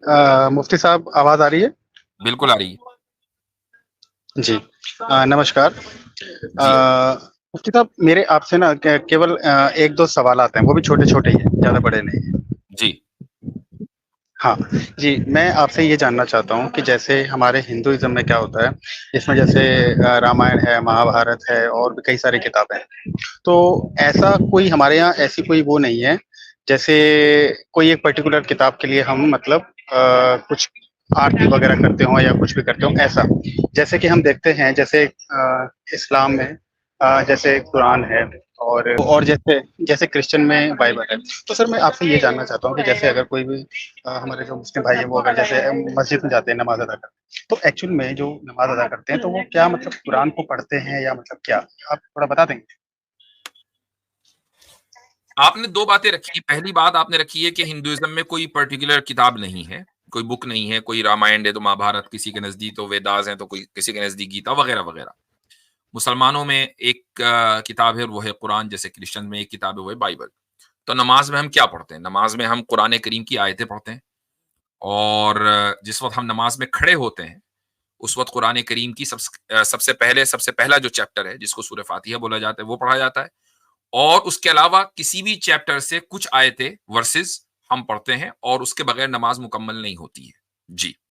मुफ्ती साहब आवाज़ आ रही है? बिल्कुल आ रही है। जी। नमस्कार। जी, मुफ्ती साहब मेरे आपसे ना केवल 1-2 सवालात हैं, वो भी छोटे-छोटे ही हैं, ज़्यादा बड़े नहीं हैं। जी, हाँ, जी, मैं आपसे ये जानना चाहता हूँ कि जैसे हमारे हिंदुइज़्म में क्या होता है, इसमें जैसे रामायण है, महाभारत है और भी कई सारी किताबें हैं। तो ऐसा कोई हमारे यहाँ ऐसी कोई वो नहीं है, जैसे कोई एक पर्टिकुलर किताब के लिए हम मतलब कुछ आरती वगैरह करते हों या कुछ भी करते हों, ऐसा। जैसे कि हम देखते हैं जैसे इस्लाम में जैसे कुरान है और जैसे जैसे क्रिश्चियन में बाइबल है। तो सर मैं आपसे ये जानना चाहता हूँ कि जैसे अगर कोई भी हमारे जो मुस्लिम भाई हैं वो अगर जैसे मस्जिद में जाते हैं नमाज़ अदा करने, तो एक्चुअल में जो नमाज़ अदा करते हैं तो वो क्या मतलब कुरान को पढ़ते हैं या मतलब क्या? आप थोड़ा बता देंगे? आपने 2 बातें रखी। पहली बात आपने रखी है कि हिंदुइज़्म में कोई पर्टिकुलर किताब नहीं है, कोई बुक नहीं है, कोई रामायण है तो महाभारत, किसी के नज़दीक तो वेदास हैं, तो कोई किसी के नज़दीक गीता वगैरह-वगैरह। मुसलमानों में एक किताब है और वो है कुरान, जैसे क्रिश्चियन में एक किताब है वो है बाइबल। तो नमाज़ में हम क्या पढ़ते हैं? नमाज़ में हम कुरान करीम की आयतें पढ़ते हैं और जिस वक़्त हम नमाज़ में खड़े होते हैं, उस वक़्त कुरान करीम की सबसे पहला जो चैप्टर है, जिसको सूरह फ़ातिहा बोला जाता है, वो पढ़ा जाता है। और उसके अलावा किसी भी चैप्टर से कुछ आयतें वर्सेस हम पढ़ते हैं और उसके बगैर नमाज मुकम्मल नहीं होती है। जी।